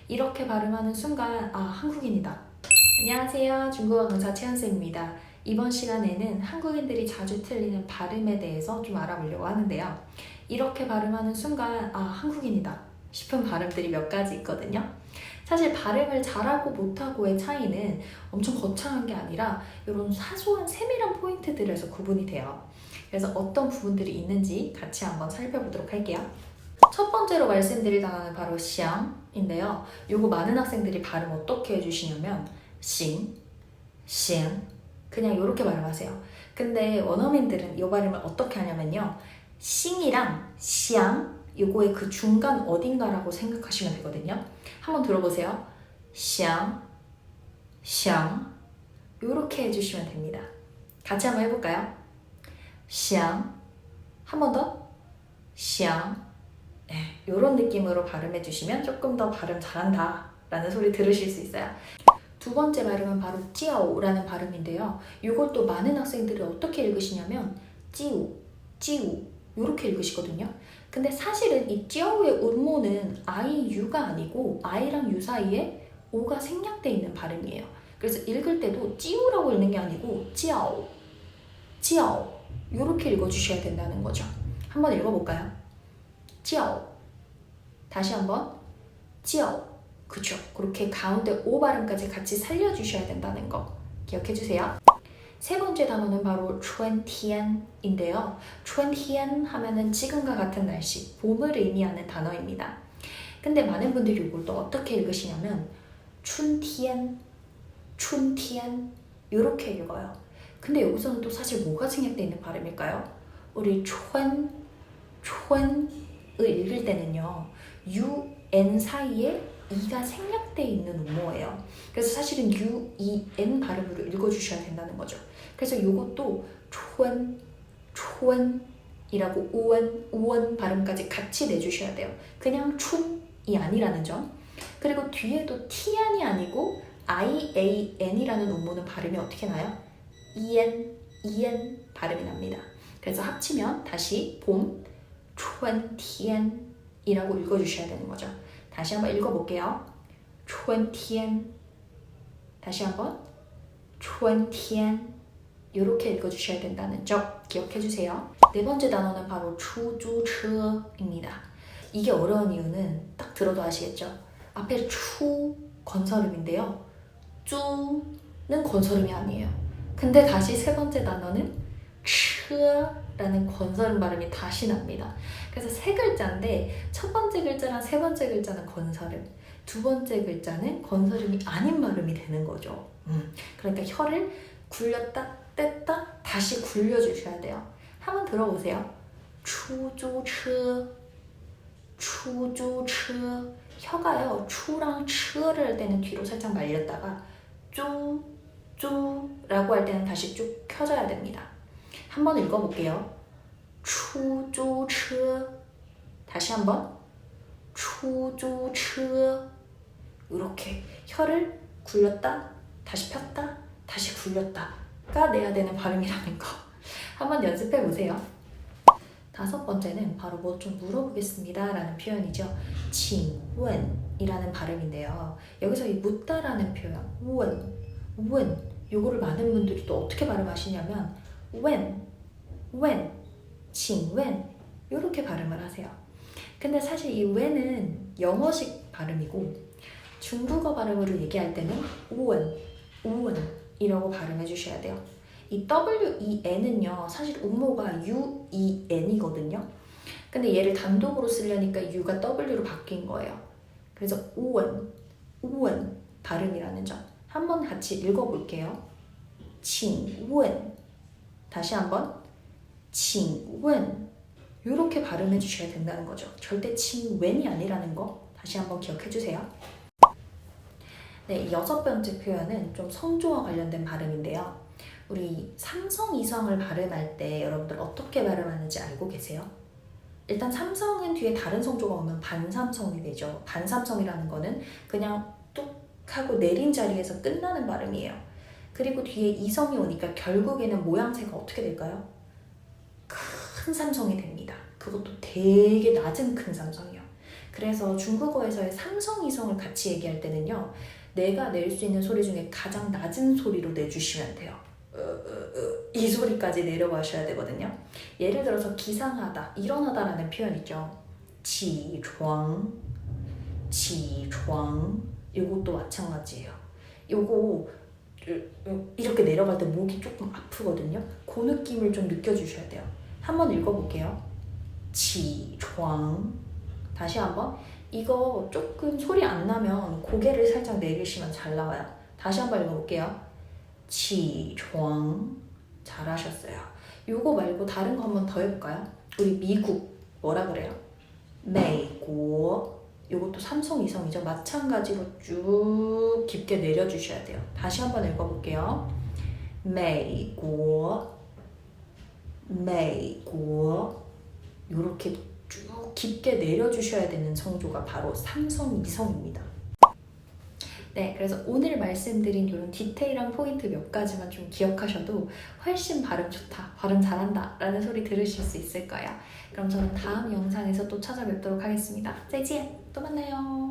이렇게 발음하는 순간 한국인이다. 안녕하세요. 중국어 강사 채연쌤입니다. 이번 시간에는 한국인들이 자주 틀리는 발음에 대해서 좀 알아보려고 하는데요. 이렇게 발음하는 순간 한국인이다 싶은 발음들이 몇 가지 있거든요. 사실 발음을 잘하고 못하고의 차이는 엄청 거창한 게 아니라 이런 사소한 세밀한 포인트들에서 구분이 돼요. 그래서 어떤 부분들이 있는지 같이 한번 살펴보도록 할게요. 첫 번째로 말씀드릴 단어는 바로 샹인데요. 요거 많은 학생들이 발음 어떻게 해주시냐면 싱, 싱 그냥 이렇게 발음하세요. 근데 원어민들은 이 발음을 어떻게 하냐면요. 싱이랑 샹 요거의 그 중간 어딘가라고 생각하시면 되거든요. 한번 들어보세요. 샹, 샹 요렇게 해주시면 됩니다. 같이 한번 해볼까요? 샹 한 번 더 샹 이런 느낌으로 발음해 주시면 조금 더 발음 잘한다 라는 소리 들으실 수 있어요. 두 번째 발음은 바로 찌아오라는 발음인데요. 이것도 많은 학생들이 어떻게 읽으시냐면 찌우, 찌우 이렇게 읽으시거든요. 근데 사실은 이 찌아오의 음모는 I, U가 아니고 I랑 U 사이에 O가 생략되어 있는 발음이에요. 그래서 읽을 때도 찌우라고 읽는 게 아니고 찌아오, 찌아오 이렇게 읽어주셔야 된다는 거죠. 한번 읽어볼까요? 찌아오 다시 한번 찌아오 그쵸? 그렇게 가운데 오 발음까지 같이 살려주셔야 된다는 거 기억해주세요. 세 번째 단어는 바로 春天인데요. 春天 하면은 지금과 같은 날씨, 봄을 의미하는 단어입니다. 근데 많은 분들이 이걸 또 어떻게 읽으시냐면 春天, 春天 이렇게 읽어요. 근데 여기서는 또 사실 뭐가 생략되어 있는 발음일까요? 우리 春, 春을 읽을 때는요. U, N 사이에 E가 생략되어 있는 음모예요. 그래서 사실은 U, E, N 발음으로 읽어주셔야 된다는 거죠. 그래서 이것도 春, 春이라고 우원, 우원 발음까지 같이 내주셔야 돼요. 그냥 춘이 아니라는 점. 그리고 뒤에도 티안이 아니고 IAN이라는 음모는 발음이 어떻게 나요? EN, EN 발음이 납니다. 그래서 합치면 다시 봄, 春天이라고 읽어주셔야 되는 거죠. 다시 한번 읽어볼게요. 春天 다시 한번 春天 이렇게 읽어주셔야 된다는 점 기억해주세요. 네 번째 단어는 바로 出租车입니다. 이게 어려운 이유는 딱 들어도 아시겠죠? 앞에 추 건설음인데요. 쭈는 건설음이 아니에요. 근데 다시 세 번째 단어는 츠라는 건설음 발음이 다시 납니다. 그래서 세 글자인데 첫 번째 글자랑 세 번째 글자는 건설음, 두 번째 글자는 건설음이 아닌 발음이 되는 거죠. 그러니까 혀를 굴렸다 뗐다 다시 굴려주셔야 돼요. 한번 들어보세요. 出租车, 出租车 혀가요. 추랑 츠를 할 때는 뒤로 살짝 말렸다가 쪼, 쪼라고 할 때는 다시 쭉 펴져야 됩니다. 한번 읽어볼게요. 出租车 다시 한번 出租车 이렇게 혀를 굴렸다 다시 폈다 다시 굴렸다가 내야 되는 발음이라는 거 한번 연습해 보세요. 다섯 번째는 바로 뭐 좀 물어보겠습니다 라는 표현이죠. 请问이라는 발음인데요. 여기서 이 묻다라는 표현 원 요거를 많은 분들이 또 어떻게 발음하시냐면 when 请问 이렇게 발음을 하세요. 근데 사실 이 when은 영어식 발음이고 중국어 발음으로 얘기할 때는 우원이라고 발음해 주셔야 돼요. 이 WEN은요 사실 음모가 UEN이거든요. 근데 얘를 단독으로 쓰려니까 U가 W로 바뀐 거예요. 그래서 우원 발음이라는 점 한번 같이 읽어볼게요. 请问 다시 한번 请问 이렇게 발음해 주셔야 된다는 거죠. 절대 请问이 아니라는 거 다시 한번 기억해 주세요. 네, 여섯 번째 표현은 좀 성조와 관련된 발음인데요. 우리 삼성, 이성을 발음할 때 여러분들 어떻게 발음하는지 알고 계세요? 일단 삼성은 뒤에 다른 성조가 오면 반삼성이 되죠. 반삼성이라는 거는 그냥 뚝 하고 내린 자리에서 끝나는 발음이에요. 그리고 뒤에 이성이 오니까 결국에는 모양새가 어떻게 될까요? 큰 삼성이 됩니다. 그것도 되게 낮은 큰 삼성이요. 그래서 중국어에서의 삼성, 이성을 같이 얘기할 때는요. 내가 낼 수 있는 소리 중에 가장 낮은 소리로 내주시면 돼요. 이 소리까지 내려가셔야 되거든요. 예를 들어서 기상하다, 일어나다라는 표현 있죠. 起床, 起床. 이것도 마찬가지예요. 요거 이렇게 내려갈 때 목이 조금 아프거든요. 그 느낌을 좀 느껴주셔야 돼요. 한번 읽어볼게요. 起床. 다시 한번. 이거 조금 소리 안 나면 고개를 살짝 내리시면 잘 나와요. 다시 한번 읽어볼게요. 起床. 잘하셨어요. 요거 말고 다른 거 한번 더 해볼까요? 우리 미국 뭐라 그래요? 美国. 요것도 삼성, 이성이죠. 마찬가지로 쭉 깊게 내려주셔야 돼요. 다시 한번 읽어볼게요. 美国. 美国. 요렇게 쭉 깊게 내려주셔야 되는 성조가 바로 삼성, 이성입니다. 네, 그래서 오늘 말씀드린 이런 디테일한 포인트 몇 가지만 좀 기억하셔도 훨씬 발음 좋다, 발음 잘한다 라는 소리 들으실 수 있을 거예요. 그럼 저는 다음 영상에서 또 찾아뵙도록 하겠습니다. 再见! 또 만나요.